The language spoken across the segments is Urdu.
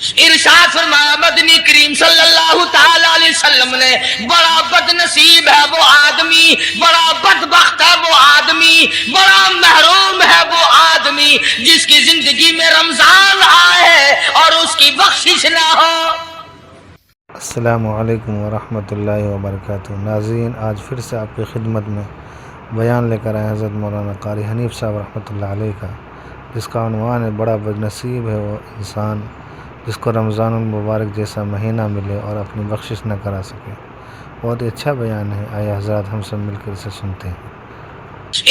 ارشاد فرمایا مدنی کریم صلی اللہ تعالی علیہ وسلم نے بڑا بد نصیب ہے وہ آدمی، بڑا بدبخت ہے وہ آدمی، بڑا محروم ہے وہ آدمی جس کی زندگی میں رمضان آئے اور اس کی بخشش نہ ہو۔ السلام علیکم ورحمۃ اللہ وبرکاتہ۔ ناظرین، آج پھر سے آپ کی خدمت میں بیان لے کر آئے حضرت مولانا قاری حنیف صاحب رحمۃ اللہ علیہ کا، جس کا عنوان ہے بڑا بد نصیب ہے وہ انسان جس کو رمضان المبارک جیسا مہینہ ملے اور اپنی بخشش نہ کرا سکے۔ بہت ہی اچھا بیان ہے، آئے حضرات ہم سب مل کر اسے سنتے ہیں۔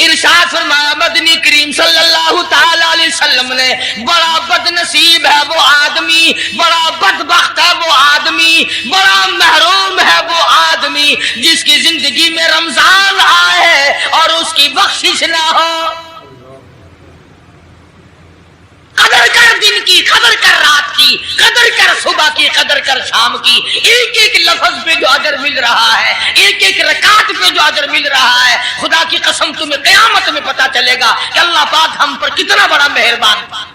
ارشاد فرمایا مدنی کریم صلی اللہ تعالی علیہ وسلم نے بڑا بد نصیب ہے وہ آدمی، بڑا بدبخت ہے وہ آدمی، بڑا محروم ہے وہ آدمی جس کی زندگی میں رمضان آئے اور اس کی بخشش نہ ہو۔ قدر کر دن کی، قدر کر رات کی، قدر کر صبح کی، قدر کر شام کی۔ ایک ایک لفظ پہ جو اجر مل رہا ہے، ایک ایک رکعت پہ جو اجر مل رہا ہے، خدا کی قسم تمہیں قیامت میں پتا چلے گا کہ اللہ پاک ہم پر کتنا بڑا مہربان تھا۔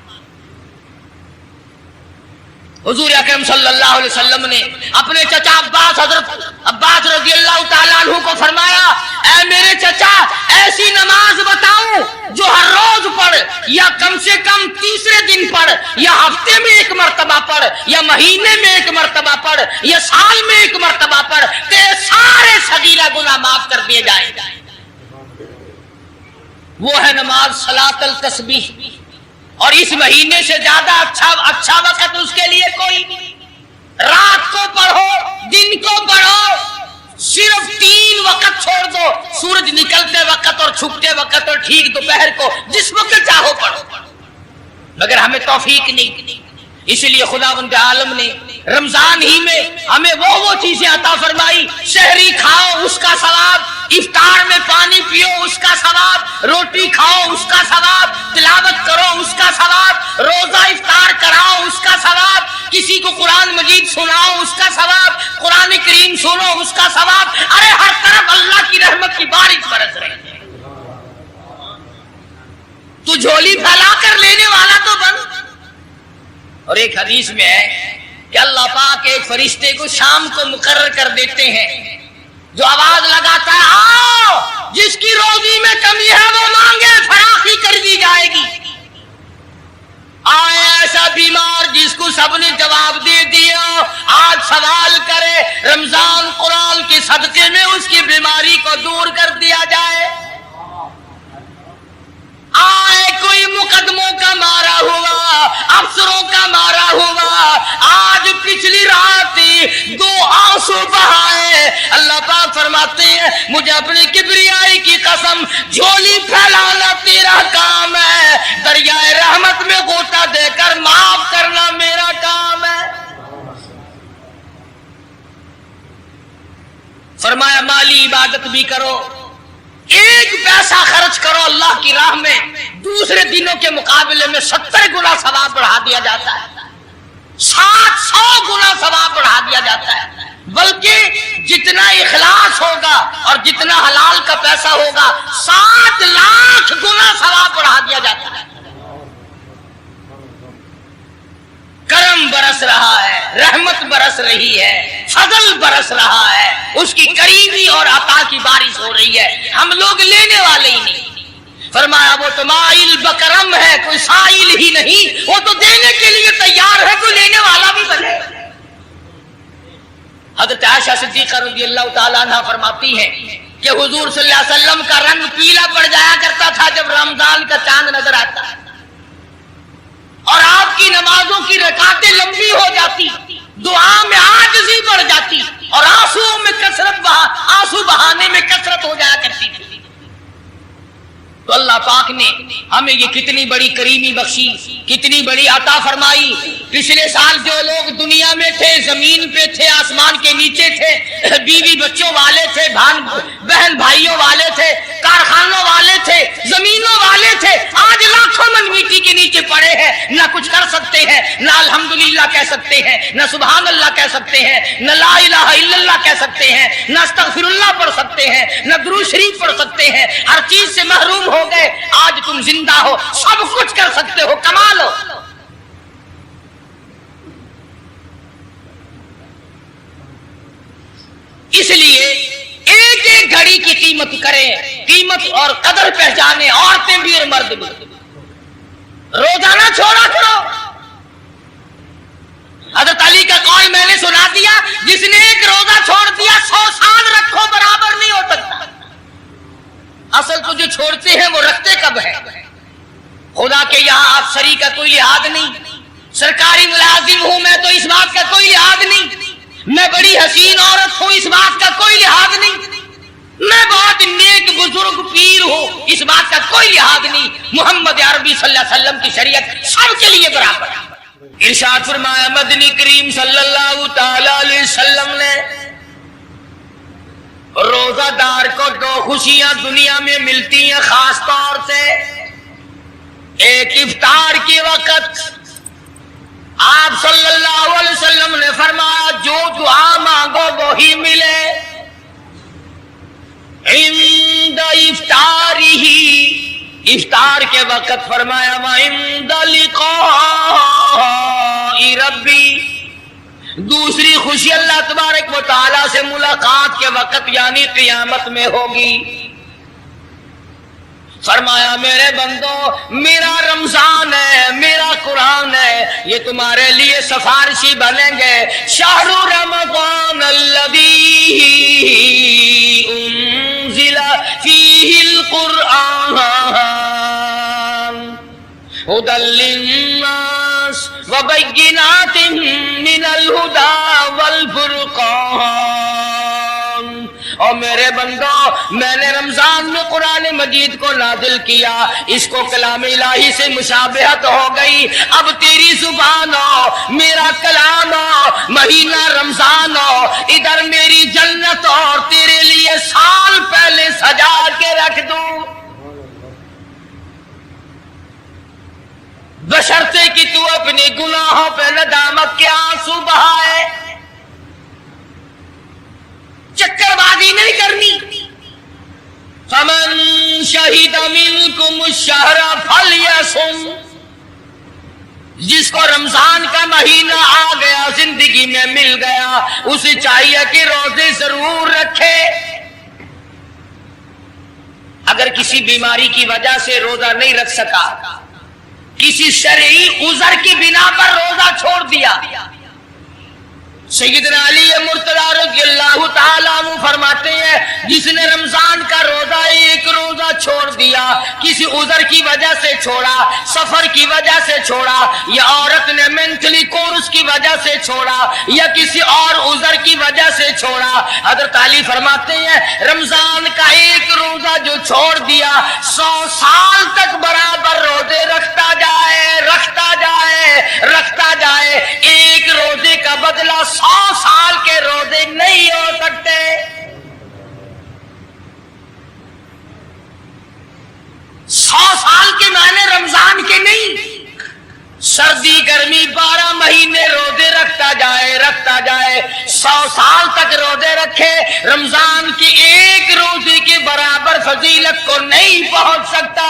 حضور اکرم صلی اللہ علیہ وسلم نے اپنے چچا عباس، حضرت عباس رضی اللہ تعالیٰ عنہ کو فرمایا، اے میرے چچا ایسی نماز بتاؤں جو ہر روز پڑھ، یا کم سے کم تیسرے دن پڑھ، یا ہفتے میں ایک مرتبہ پڑھ، یا مہینے میں ایک مرتبہ پڑھ، یا سال میں ایک مرتبہ پڑھ، تیرے سارے صغیرہ گناہ معاف کر دیے جائیں۔ وہ ہے نماز صلاۃ التسبیح، اور اس مہینے سے زیادہ اچھا وقت اس کے لیے کوئی نہیں۔ رات کو پڑھو، دن کو پڑھو، صرف 3 وقت چھوڑ دو، سورج نکلتے وقت اور چھپتے وقت اور ٹھیک دوپہر کو، جس وقت چاہو پڑھو، مگر ہمیں توفیق نہیں۔ اس لیے خداوند عالم نے رمضان ہی میں ہمیں وہ چیزیں عطا فرمائی۔ سحری کھاؤ اس کا ثواب، افطار میں پانی پیو اس کا ثواب، روٹی کھاؤ اس کا ثواب، تلاوت کرو اس کا ثواب، روزہ افطار کراؤ اس کا ثواب، کسی کو قرآن مجید سناؤ اس کا ثواب، قرآن کریم سنو اس کا ثواب۔ ارے ہر طرف اللہ کی رحمت کی بارش برس رہی ہے، تو جھولی پھیلا کر لینے والا تو بن۔ اور ایک حدیث میں ہے کہ اللہ پاک ایک فرشتے کو شام کو مقرر کر دیتے ہیں جو آواز لگاتا ہے، آؤ جس کی روزی میں کمی ہے وہ مانگے، فراخی کر دی جائے گی۔ آئے ایسا بیمار جس کو سب نے جواب دے دیا، آج سوال کرے، رمضان قرآن کے صدقے میں اس کی بیماری کو دور کر دیا جائے۔ آئے کوئی مقدموں کا مارا ہوا، افسروں کا مارا ہوا، آج پچھلی رات 2 آنسو بہائے، اللہ پاک فرماتے ہیں مجھے اپنی کبریائی کی قسم، جھولی پھیلانا تیرا کام ہے، دریائے رحمت میں غوطہ دے کر معاف کرنا میرا کام ہے۔ فرمایا مالی عبادت بھی کرو، 1 پیسہ خرچ کرو اللہ کی راہ میں، دوسرے دنوں کے مقابلے میں 70 گنا ثواب بڑھا دیا جاتا ہے، 700 گنا ثواب بڑھا دیا جاتا ہے۔ بلکہ جتنا اخلاص ہوگا اور جتنا حلال کا پیسہ ہوگا، 7 لاکھ گنا ثواب بڑھا دیا جاتا ہے۔ کرم برس رہا ہے، رحمت برس رہی ہے، فضل برس رہا ہے، اس کی کریمی اور عطا کی بارش ہو رہی ہے، ہم لوگ لینے والے ہی نہیں۔ فرمایا وہ تو مائل بکرم ہے، کوئی سائل ہی نہیں، وہ تو دینے کے لیے تیار ہے، کوئی لینے والا بھی بنے۔ حضرت عائشہ صدیقہ رضی اللہ تعالیٰ عنہ فرماتی ہیں کہ حضور صلی اللہ علیہ وسلم کا رنگ پیلا پڑ جایا کرتا تھا جب رمضان کا چاند نظر آتا ہے، اور آپ کی نمازوں کی رکعتیں لمبی ہو جاتی، دعا میں عاجزی بڑھ جاتی، اور آنسو بہانے میں کثرت ہو جایا کرتی تھی۔ تو اللہ پاک نے ہمیں یہ کتنی بڑی کریمی بخشی، کتنی بڑی عطا فرمائی۔ پچھلے سال جو لوگ دنیا میں تھے، زمین پہ تھے، آسمان کے نیچے تھے، بیوی بچوں والے تھے، بہن بھائیوں والے تھے، کارخانوں والے تھے، زمینوں والے تھے، آج لاکھوں من مٹی کے نیچے پڑے ہیں، نہ کچھ کر سکتے ہیں، نہ الحمدللہ کہہ سکتے ہیں، نہ سبحان اللہ کہہ سکتے ہیں، نہ لا الہ الا اللہ کہہ سکتے ہیں، نہ استغفر اللہ پڑھ سکتے ہیں، نہ درود شریف پڑھ سکتے ہیں، ہر چیز سے محروم ہو گئے۔ آج تم زندہ ہو، سب کچھ کر سکتے ہو، کمال ہو۔ گھڑی کی قیمت کریں، قیمت اور قدر پہچانے، عورتیں بھی اور مرد بھی۔ روزہ نہ چھوڑا کرو۔ حضرت علی کا قول میں نے سنا دیا، جس نے ایک روزہ چھوڑ دیا 100 سال رکھو برابر نہیں ہو سکتا۔ اصل تو جو چھوڑتے ہیں وہ رکھتے کب ہے؟ خدا کے یہاں افسری کا کوئی لحاظ نہیں، سرکاری ملازم ہوں میں تو اس بات کا کوئی لحاظ نہیں، میں بڑی حسین عورت ہوں اس بات کا کوئی لحاظ نہیں، میں بہت نیک بزرگ پیر ہوں اس بات کا کوئی لحاظ نہیں۔ محمد عربی صلی اللہ علیہ وسلم کی شریعت سب کے لیے برابر ہے۔ ارشاد فرمایا مدنی کریم صلی اللہ تعالی علیہ وسلم نے، روزہ دار کو 2 خوشیاں دنیا میں ملتی ہیں خاص طور سے۔ ایک افطار کے وقت آپ صلی اللہ علیہ وسلم نے فرمایا جو دعا مانگو وہی ملے۔ عند افطارہ، افطار کے وقت فرمایا وعند لقاء ربی، دوسری خوشی اللہ تبارک و تعالی سے ملاقات کے وقت یعنی قیامت میں ہوگی۔ فرمایا میرے بندو میرا رمضان ہے، میرا قرآن ہے، یہ تمہارے لیے سفارشی بنیں گے۔ شہر رمضان الذی انزل فیہ القرآن ھدی للناس وبینات من الھدی والفرقان۔ اور میرے بندو میں نے رمضان میں قرآن مجید کو نازل کیا، اس کو کلام الہی سے مشابہت ہو گئی۔ اب تیری زبان ہو، میرا کلام ہو، مہینہ رمضان ہو، ادھر میری جنت اور تیرے لیے سال پہلے سجا کے رکھ دوں، بشرطے کہ تو اپنے گناہوں پہ ندامت کے آنسو بہائے۔ چکر بازی نہیں کرنی۔ فمن شہد منکم الشہر فلیصم، جس کو رمضان کا مہینہ آ گیا، زندگی میں مل گیا، اسے چاہیے کہ روزے ضرور رکھے۔ اگر کسی بیماری کی وجہ سے روزہ نہیں رکھ سکا، کسی شرعی عذر کی بنا پر روزہ چھوڑ دیا، سیدنا علی مرتضی رضی اللہ تعالیٰ عنہ فرماتے ہیں جس نے رمضان کا روزہ ایک روزہ چھوڑ دیا، کسی عذر کی وجہ سے چھوڑا، سفر کی وجہ سے چھوڑا، یا عورت نے مینٹلی کورس کی وجہ سے چھوڑا، یا کسی اور عذر کی وجہ سے چھوڑا، حضرت علی فرماتے ہیں رمضان کا ایک روزہ جو چھوڑ دیا 100 سال تک برابر روزے رکھتا جائے، رکھتا جائے، رکھتا جائے، ایک روزے کا بدلہ 100 سال کے روزے نہیں ہو سکتے۔ 100 سال کے معنی رمضان کے نہیں، سردی گرمی 12 مہینے روزے رکھتا جائے، رکھتا جائے، 100 سال تک روزے رکھے، رمضان کے ایک روزے کے برابر فضیلت کو نہیں پہنچ سکتا۔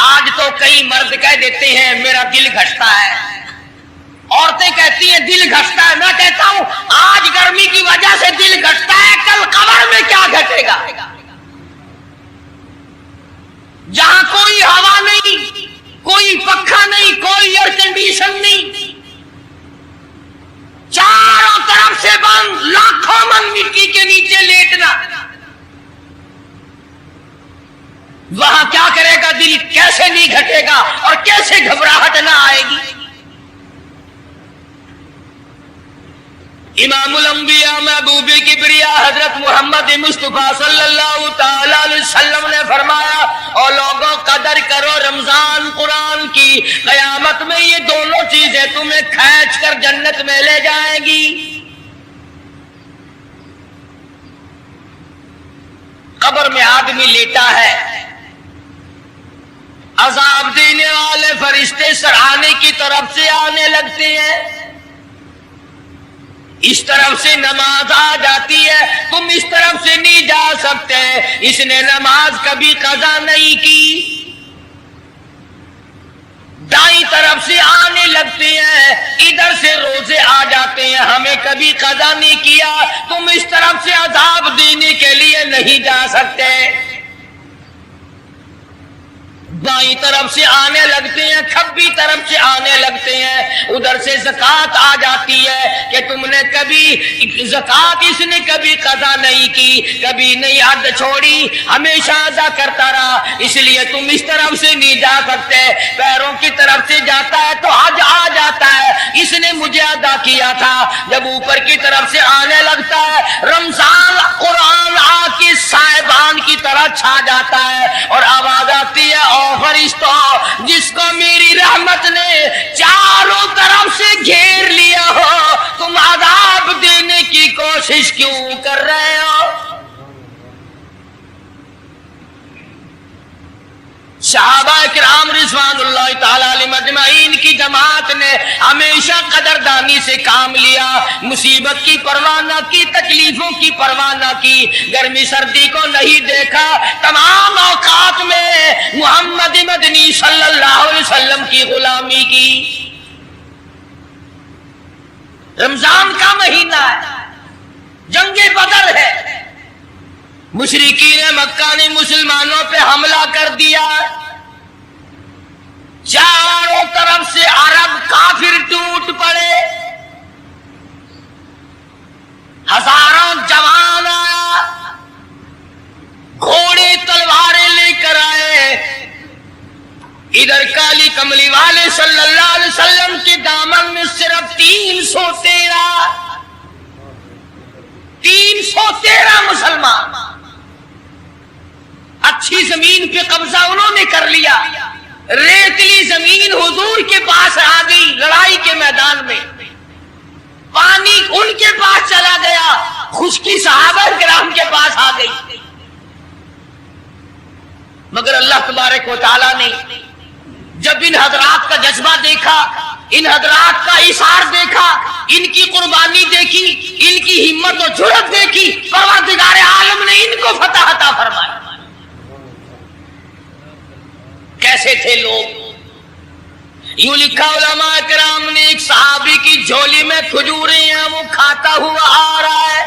آج تو کئی مرد کہہ دیتے ہیں میرا دل گھٹتا ہے، عورتیں کہتی ہیں دل گھٹتا ہے، میں کہتا ہوں آج گرمی کی وجہ سے دل گھٹتا ہے، کل قبر میں کیا گھٹے گا؟ جہاں کوئی ہوا نہیں، کوئی پنکھا نہیں، کوئی ایئر کنڈیشن نہیں، چاروں طرف سے بند، لاکھوں من مٹی کے نیچے لیٹنا، وہاں کیا کرے گا دل؟ کیسے نہیں گھٹے گا اور کیسے گھبراہٹ نہ آئے گی؟ امام الانبیاء محبوب کبریا حضرت محمد مصطفیٰ صلی اللہ تعالی علیہ وسلم نے فرمایا اور لوگوں قدر کرو رمضان قرآن کی، قیامت میں یہ دونوں چیزیں تمہیں کھینچ کر جنت میں لے جائیں گی۔ قبر میں آدمی لیٹا ہے، عذاب دینے والے فرشتے سرحانے کی طرف سے آنے لگتے ہیں، اس طرف سے نماز آ جاتی ہے، تم اس طرف سے نہیں جا سکتے، اس نے نماز کبھی قضا نہیں کی۔ دائیں طرف سے آنے لگتے ہیں، ادھر سے روزے آ جاتے ہیں، ہمیں کبھی قضا نہیں کیا، تم اس طرف سے عذاب دینے کے لیے نہیں جا سکتے۔ بائیں طرف سے آنے لگتے ہیں، کھبی طرف سے آنے لگتے ہیں، ادھر سے زکوٰۃ آ جاتی ہے کہ تم نے کبھی زکوٰۃ اس نے کبھی قضا نہیں کی، کبھی نہیں حد چھوڑی، ہمیشہ ادا کرتا رہا، اس لیے تم اس طرف سے نہیں جا سکتے۔ پیروں کی طرف سے جاتا ہے تو حج آ جاتا ہے، اس نے مجھے ادا کیا تھا۔ جب اوپر کی طرف سے آنے لگتا ہے، رمضان قرآن آ کے صاحبان کی طرح چھا جاتا ہے اور آواز آتی ہے، او فرشتوں، جس کو میری رحمت نے چاروں طرف سے گھیر لیا ہو، تم عذاب دینے کی کوشش کیوں کر رہے ہو؟ صحابہ کرام رضوان اللہ تعالی علیہم اجمعین کی جماعت نے ہمیشہ قدردانی سے کام لیا، مصیبت کی پرواہ نہ کی، تکلیفوں کی پرواہ نہ کی، گرمی سردی کو نہیں دیکھا، تمام اوقات میں محمد مدنی صلی اللہ علیہ وسلم کی غلامی کی۔ رمضان کا مہینہ ہے، جنگ بدر ہے، مشرکین مکہ نے مسلمانوں پہ حملہ کر دیا، چاروں طرف سے عرب کافر ٹوٹ پڑے، ہزاروں جوان آیا، گھوڑے تلواریں لے کر آئے، ادھر کالی کملی والے صلی اللہ علیہ وسلم کے دامن میں صرف 313 مسلمان، اچھی زمین پہ قبضہ انہوں نے کر لیا، ریتلی زمین حضور کے پاس آ گئی، لڑائی کے میدان میں پانی ان کے پاس چلا گیا، خشکی صحابہ کرام کے پاس آ گئی، مگر اللہ تبارک و تعالیٰ نے جب ان حضرات کا جذبہ دیکھا، ان حضرات کا اثار دیکھا، ان کی قربانی دیکھی، ان کی ہمت و جرأت دیکھی، پروردگار عالم نے ان کو فتح عطا فرمایا۔ کیسے تھے لوگ؟ یوں لکھا علماء کرام نے، ایک صحابی کی جھولی میں کھجوریں ہیں، وہ کھاتا ہوا آ رہا ہے،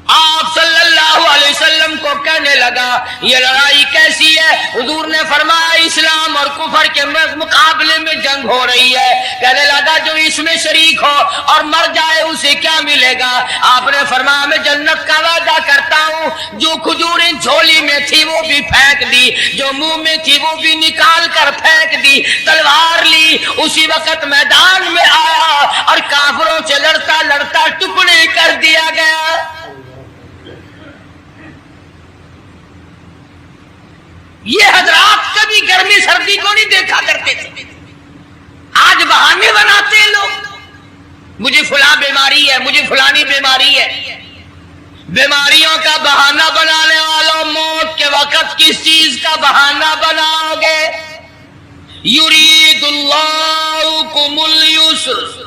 آپ صلی اللہ علیہ وسلم کو کہنے لگا یہ لڑائی کیسی ہے؟ حضور نے فرمایا اسلام اور کفر کے مقابلے میں جنگ ہو رہی ہے۔ کہنے لگا جو اس میں شریک ہو اور مر جائے اسے کیا ملے گا؟ آپ نے فرمایا میں جنت کا وعدہ کرتا ہوں، جو کھجوریں جھولی میں تھی وہ بھی پھینک دی، جو منہ میں تھی وہ بھی نکال کر پھینک دی، تلوار لی، اسی وقت میدان میں آیا اور کافروں سے لڑتا لڑتا ٹکڑے کر دیا گیا۔ یہ حضرات کبھی گرمی سردی کو نہیں دیکھا کرتے تھے، آج بہانے بناتے ہیں لوگ، مجھے فلاں بیماری ہے، مجھے فلانی بیماری ہے۔ بیماریوں کا بہانہ بنانے والوں، موت کے وقت کس چیز کا بہانہ بناؤ گے؟ یرید اللہ بکم اليسر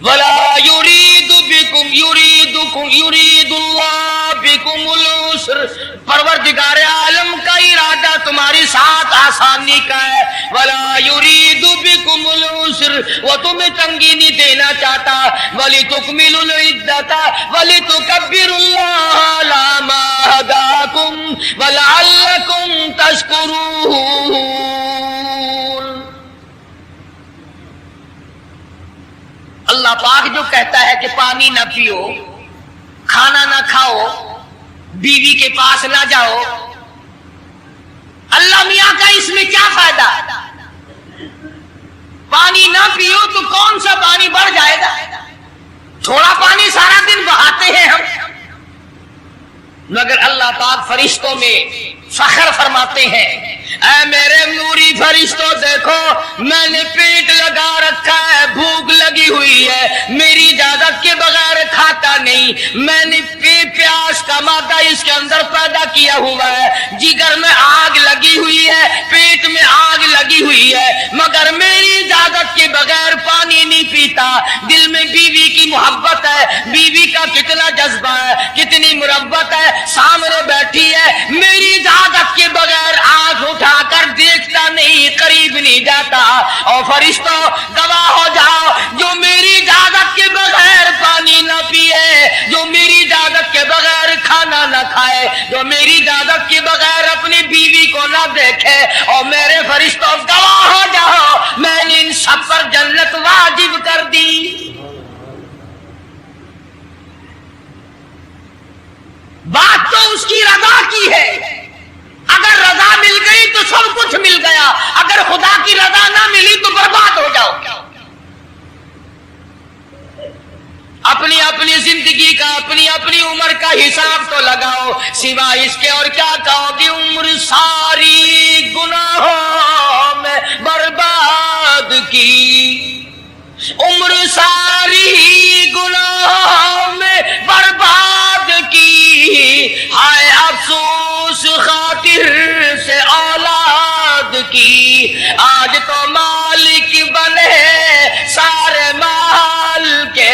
ولا یرید بکم یرید اللہ بکم العسر۔ پروردگار عالم کا ارادہ تمہارے ساتھ آسانی کا ہے، ولا یرید بکم العسر، وہ تمہیں تنگی نہیں دینا چاہتا، ولتکملوا العدۃ ولتکبروا اللہ علی ما ہداکم ولعلکم تشکرون۔ اللہ پاک جو کہتا ہے کہ پانی نہ پیو، کھانا نہ کھاؤ، بیوی کے پاس نہ جاؤ، اللہ میاں کا اس میں کیا فائدہ؟ پانی نہ پیو تو کون سا پانی بڑھ جائے گا؟ تھوڑا پانی سارا دن بہاتے ہیں ہم، مگر اللہ پاک فرشتوں میں فخر فرماتے ہیں، اے میرے نوری فرشتوں دیکھو میں نے پیٹ لگا رکھا ہے، بھوک لگی ہوئی ہے، میری اجازت کے بغیر کھاتا نہیں، میں نے پیاس کا مادہ اس کے اندر پیدا کیا ہوا ہے، جگر میں آگ لگی ہوئی ہے، پیٹ میں آگ لگی ہوئی ہے، مگر میری اجازت کے بغیر پانی نہیں پیتا۔ دل میں بیوی کی محبت ہے، بیوی کا کتنا جذبہ ہے، کتنی مربت ہے، سامنے بیٹھی ہے، میری اجازت کے بغیر آنکھ اٹھا کر دیکھتا فرشتوں گواہ ہو جاؤ، جو میری اجازت کے بغیر پانی نہ پیے، جو میری اجازت کے بغیر کھانا نہ کھائے، جو میری اجازت کے بغیر اپنی بیوی کو نہ دیکھے، اور میرے فرشتوں گواہ ہو جاؤ میں نے ان سب پر جنت واجب کر دی۔ بات تو اس کی رضا کی ہے، اگر رضا مل گئی تو سب کچھ مل گیا، اگر خدا کی رضا نہ ملی تو برباد ہو جاؤ۔ اپنی اپنی زندگی کا، اپنی اپنی عمر کا حساب تو لگاؤ، سوا اس کے اور کیا کہو گی؟ عمر ساری گناہوں میں برباد کی، عمر ساری گناہوں میں برباد کی، ہائے افسوس خاطر سے اولاد کی، آج تو مالک بنے سارے مال کے،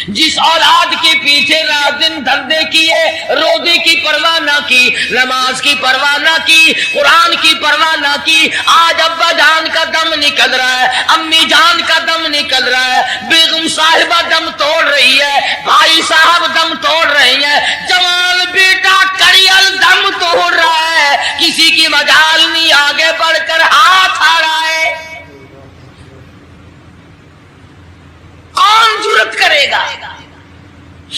جس اولاد کے پیچھے رات دن دھندے کیے، روزے کی پرواہ نہ کی، نماز کی پرواہ نہ کی، قرآن کی پرواہ نہ کی، آج ابا جان کا دم نکل رہا ہے، امی جان کا دم نکل رہا ہے، بیگم صاحبہ دم توڑ رہی ہے، بھائی صاحب دم توڑ رہی ہے، جوان بیٹا کڑیل دم توڑ رہا ہے، کسی کی مجال نہیں، آگے بڑھ کر ہاتھ آ رہا ہے، کون جرت کرے گا؟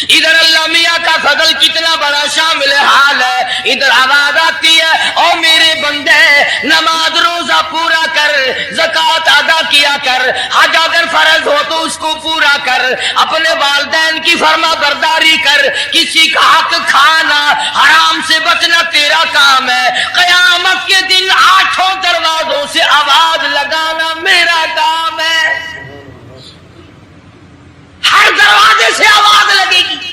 ادھر اللہ میاں کا فضل کتنا بڑا شامل حال ہے، ادھر آواز آتی ہے او میرے بندے نماز روزہ پورا کر، زکوٰۃ ادا کیا کر، حج اگر فرض ہو تو اس کو پورا کر، اپنے والدین کی فرما برداری کر، کسی کا حق کھانا حرام سے بچنا تیرا کام ہے، قیامت کے دن 8 دروازوں سے آواز لگانا میرا کام ہے، ہر دروازے سے آواز لگے گی۔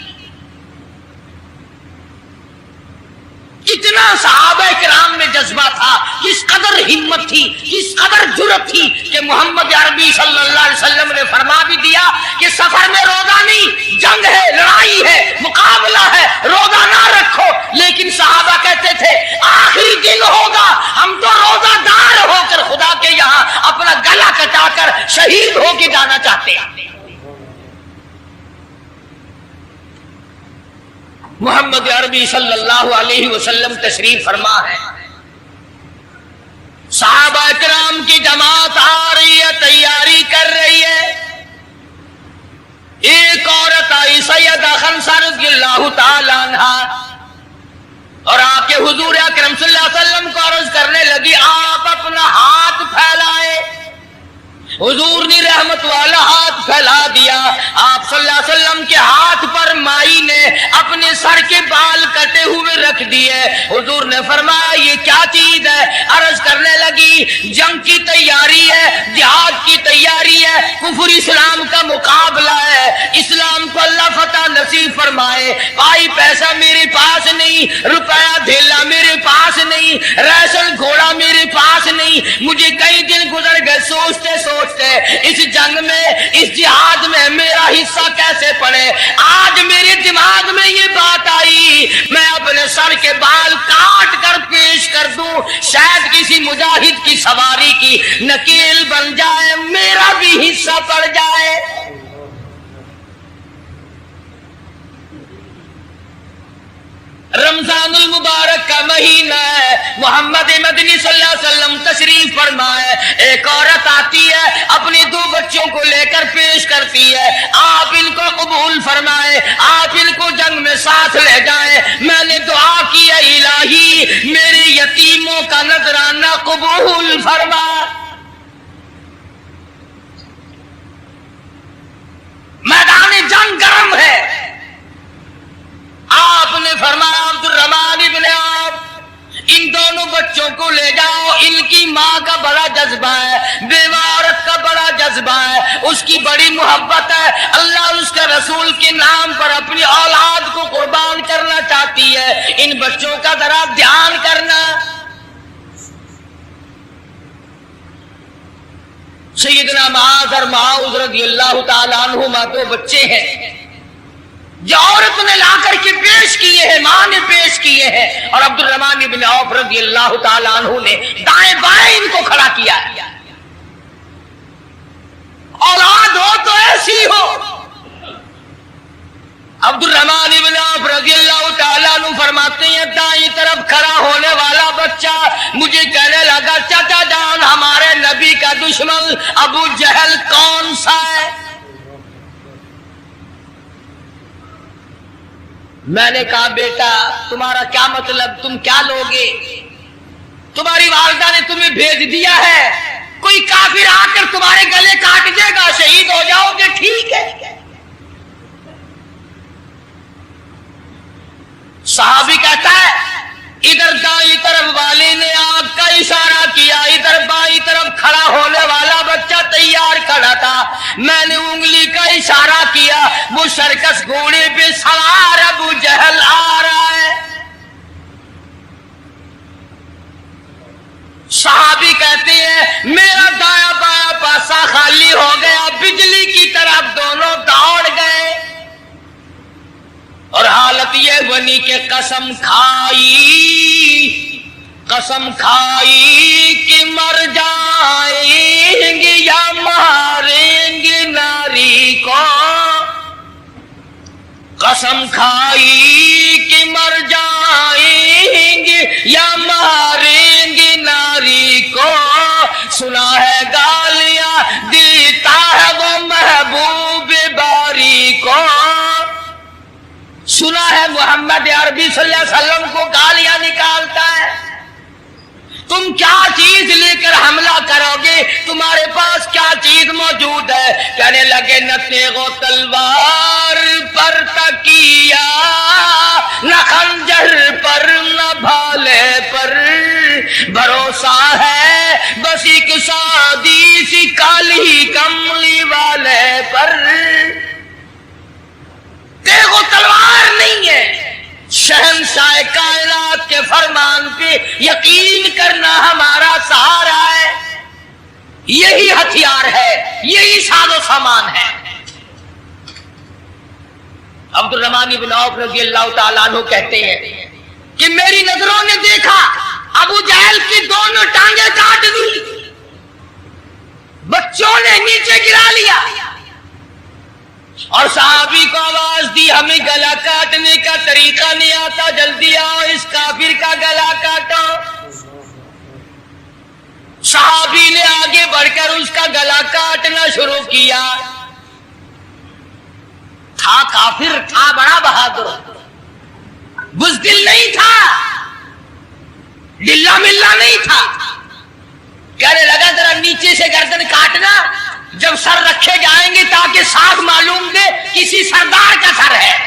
کتنا صحابہ کرام میں جذبہ تھا، کس قدر ہمت تھی، کس قدر جرأت تھی کہ محمد عربی صلی اللہ علیہ وسلم نے فرما بھی دیا کہ سفر میں روزہ نہیں، جنگ ہے، لڑائی ہے، مقابلہ ہے، روزہ نہ رکھو، لیکن صحابہ کہتے تھے آخری دن ہوگا ہم تو روزہ دار ہو کر خدا کے یہاں اپنا گلا کٹا کر شہید ہو کے جانا چاہتے ہیں۔ محمد عربی صلی اللہ علیہ وسلم تشریف فرما ہے، صحابہ کرام کی جماعت آ رہی ہے، تیاری کر رہی ہے، ایک عورت آئی سیدہ خنسہ رضی اللہ تعالی عنہا، اور آ کے حضور اکرم صلی اللہ علیہ وسلم کو عرض کرنے لگی آپ اپنا ہاتھ پھیلائے، حضور نے رحمت والا ہاتھ پھیلا دیا، آپ صلی اللہ علیہ وسلم کے ہاتھ پر مائی نے اپنے سر کے بال کٹے ہوئے رکھ دیے، حضور نے فرمایا یہ کیا چیز ہے؟ عرض کرنے لگی جنگ کی تیاری ہے، جہاد کی تیاری ہے، کفر اسلام کا مقابلہ ہے، اسلام کو اللہ فتح نصیب فرمائے، بھائی پیسہ میرے پاس نہیں، روپیہ دھیلا میرے پاس نہیں، ریشن گھوڑا میرے پاس نہیں، مجھے کئی دن گزر گئے سوچتے سوچتے اس جنگ میں، اس جہاد میں میرا حصہ کیسے پڑے، آج میرے دماغ میں یہ بات آئی میں اپنے سر کے بال کاٹ کر پیش کر دوں، شاید کسی مجاہد کی سواری کی نکیل بن جائے، میرا بھی حصہ پڑ جائے۔ رمضان المبارک کا مہینہ ہے، محمد مدنی صلی اللہ علیہ وسلم تشریف فرمائے، ایک عورت آتی ہے اپنے 2 بچوں کو لے کر پیش کرتی ہے، آپ ان کو قبول فرمائے، آپ ان کو جنگ میں ساتھ لے جائیں، میں نے دعا کی ہے الہی میرے یتیموں کا نذرانہ قبول فرما۔ میدان جنگ گرم ہے، آپ نے فرمایا عبد الرحمن ابن عوف ان دونوں بچوں کو لے جاؤ، ان کی ماں کا بڑا جذبہ ہے، بیوہ عورت کا بڑا جذبہ ہے، اس کی بڑی محبت ہے، اللہ اور اس کے رسول کے نام پر اپنی اولاد کو قربان کرنا چاہتی ہے، ان بچوں کا ذرا دھیان کرنا۔ سیدنا معاذ اور معاذ رضی اللہ تعالیٰ عنہما 2 بچے ہیں، جو عورت نے لا کر کے پیش کیے ہیں، ماں نے پیش کیے ہیں، اور عبد الرحمن بن عوف رضی اللہ تعالیٰ عنہ نے دائیں بائیں ان کو کھڑا کیا۔ اولاد ہو تو ایسی ہو۔ عبد الرحمن بن عوف رضی اللہ تعالیٰ عنہ فرماتے ہیں دائیں طرف کھڑا ہونے والا بچہ مجھے کہنے لگا چچا جان ہمارے نبی کا دشمن ابو جہل کون سا ہے؟ میں نے کہا بیٹا تمہارا کیا مطلب، تم کیا لوگے؟ تمہاری والدہ نے تمہیں بھیج دیا ہے، کوئی کافر آ کر تمہارے گلے کاٹ دے گا، شہید ہو جاؤ گے، ٹھیک ہے۔ صحابی کہتا ہے ادھر دائیں طرف والے نے آنکھ کا اشارہ کیا، ادھر بائیں طرف کھڑا ہونے والا بچہ تیار کھڑا تھا، میں نے انگلی کا اشارہ کیا، وہ سرکس گھوڑے پہ سوار ابو جہل آ رہا ہے۔ صحابی کہتے ہیں میرا دایاں بایاں پاسا خالی ہو گیا، بجلی کی طرف دونوں دوڑ گئے، اور حالت یہ بنی کہ قسم کھائی کہ مر جائیں گے یا ماریں گے ناری کو، قسم کھائی کہ مر جائیں گے یا ماریں گے ناری کو، سنا ہے گالیاں دیتا ہے وہ محبوب باری کو، سنا ہے محمد عربی صلی اللہ علیہ وسلم کو گالیاں نکالتا ہے، تم کیا چیز لے کر حملہ کرو گے، تمہارے پاس کیا چیز موجود ہے؟ کہنے لگے نہ تیغ و تلوار پر تکیا، نہ خنجر پر نہ بھالے پر، بھروسہ ہے بس ایک سادی سی کالی کملی والے پر، تیغ و تلوار نہیں ہے، شہنشاہ کائنات کے فرمان پہ یقین کرنا ہمارا سہارا ہے، یہی ہتھیار ہے، یہی ساز و سامان ہے۔ عبد الرحمن بن عوف رضی اللہ تعالیٰ عنہ کہتے ہیں کہ میری نظروں نے دیکھا ابو جہل کی دونوں ٹانگیں کاٹ دی، بچوں نے نیچے گرا لیا، اور صحابی کو آواز دی ہمیں گلا کاٹنے کا طریقہ نہیں آتا، جلدی آؤ اس کافر کا گلا کاٹو۔ صحابی نے آگے بڑھ کر اس کا گلا کاٹنا شروع کیا، تھا کافر، تھا بڑا بہادر، بزدل نہیں تھا، ڈلا ملا نہیں تھا، کہنے لگا ذرا نیچے سے گردن کاٹنا، جب سر رکھے جائیں گے تاکہ صاف معلوم دے کسی سردار کا سر ہے۔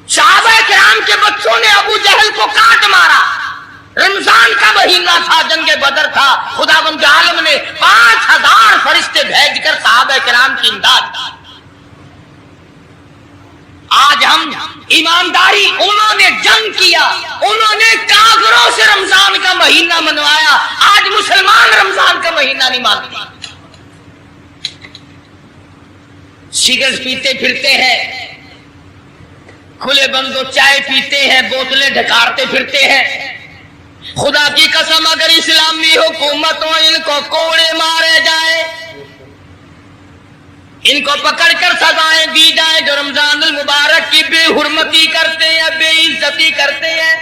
صحابہ کرام کے بچوں نے ابو جہل کو کاٹ مارا، رمضان کا مہینہ تھا، جنگ بدر تھا، خداوند عالم نے 5000 فرشتے بھیج کر صحابہ کرام کی امداد کی۔ آج ہم ایمانداری، انہوں نے جنگ کیا، انہوں نے کافروں سے رمضان کا مہینہ منوایا، آج مسلمان رمضان کا مہینہ نہیں مانتے، سگریٹ پیتے پھرتے ہیں، کھلے بندوں چائے پیتے ہیں، بوتلیں ڈھکارتے پھرتے ہیں۔ خدا کی قسم اگر اسلامی حکومت ہو ان کو کوڑے مارے جائیں، ان کو پکڑ کر سزائیں دی جائیں جو رمضان المبارک کی بے حرمتی کرتے ہیں، بے عزتی کرتے ہیں،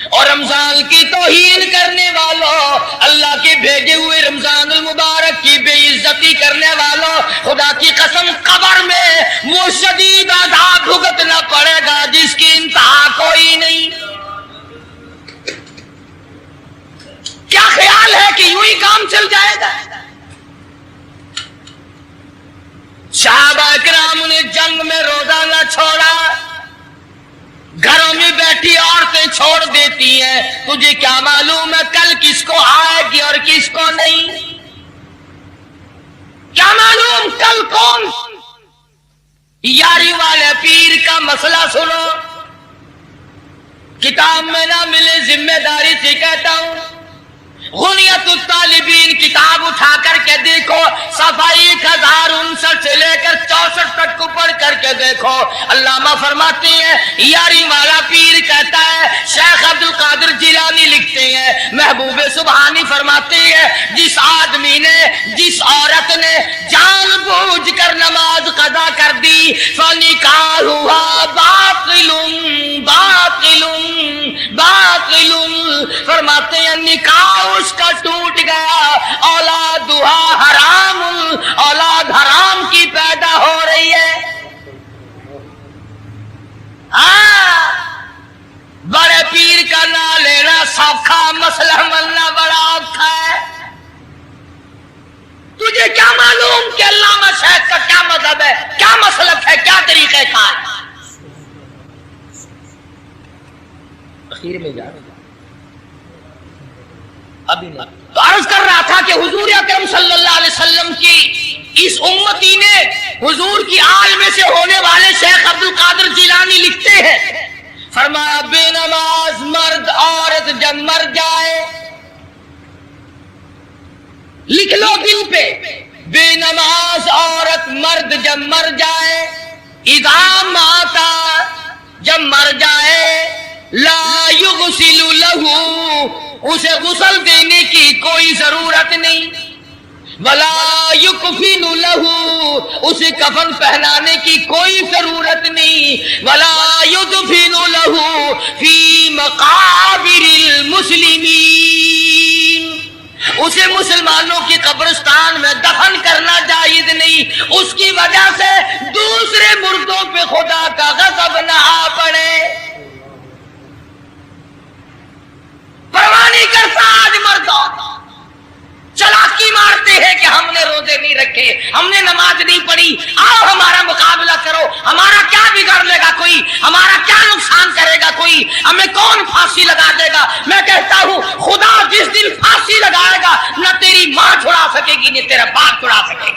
اور رمضان کی توہین کرنے والوں، اللہ کے بھیجے ہوئے رمضان المبارک کی بے عزتی کرنے والوں، خدا کی قسم قبر میں وہ شدید عذاب بھگتنا پڑے گا جس کی انتہا کوئی نہیں۔ کیا خیال ہے کہ یوں ہی کام چل جائے گا؟ صحابہ کرام نے جنگ میں روزہ نہ چھوڑا، گھروں میں بیٹھی عورتیں چھوڑ دیتی ہیں، تجھے کیا معلوم ہے کل کس کو آئے گی اور کس کو نہیں؟ کیا معلوم کل کون؟ یاری والے پیر کا مسئلہ سنو، کتاب میں نہ ملے، ذمہ داری سے کہتا ہوں، غنیت الطالبین کتاب اٹھا کر کے دیکھو، صفحہ 1059 سے لے کر 64 تک کو پڑھ کر کے دیکھو، علامہ فرماتے ہیں یاری والا پیر کہتا ہے، شیخ عبد القادر جیلانی لکھتے ہیں، محبوب سبحانی فرماتے ہیں جس آدمی نے، جس عورت نے جان بوجھ کر نماز قضا کر دی فنکاحها باطل باطل باطل، فرماتے ہیں نکاح اس کا ٹوٹ گیا، اولادھا حرام، اولاد حرام کی پیدا ہو رہی ہے۔ ہاں، بڑے پیر کا نام لینا سوکھا، مسئلہ ملنا بڑا اوکھا ہے۔ تجھے کیا معلوم کہ علامہ شیخ کا کیا مذہب ہے، کیا مسلک ہے، کیا طریقہ کار ہے؟ اخیر میں جا رہا ابھی نہیں تو عرض کر رہا تھا کہ حضور اکرم صلی اللہ علیہ وسلم کی اس امتی نے، حضور کی آل میں سے ہونے والے شیخ عبد القادر جیلانی لکھتے ہیں، فرمایا بے نماز مرد عورت جب مر جائے، لکھ لو دل پہ، بے نماز عورت مرد جب مر جائے، اذا ماتا جب مر جائے، لا یغسل لہو اسے غسل دینے کی کوئی ضرورت نہیں، ولا یکفن لہو اسے کفن پہنانے کی کوئی ضرورت نہیں، ولا یدفن لہو فی مقابر المسلمین اسے مسلمانوں کی قبرستان میں دفن کرنا جائز نہیں، اس کی وجہ سے دوسرے مردوں پہ خدا کا غضب نہ آ پڑے۔ پرواہ نہیں کرتا آج مردوں، چلاکی مارتے ہیں کہ ہم نے روزے نہیں رکھے، ہم نے نماز نہیں پڑھی، آؤ ہمارا مقابلہ کرو، ہمارا کیا بگاڑ لے گا کوئی، ہمارا کیا نقصان کرے گا کوئی، ہمیں کون پھانسی لگا دے گا؟ میں کہتا ہوں خدا جس دن پھانسی لگائے گا نہ تیری ماں چھڑا سکے گی نہ تیرا باپ چھڑا سکے گا۔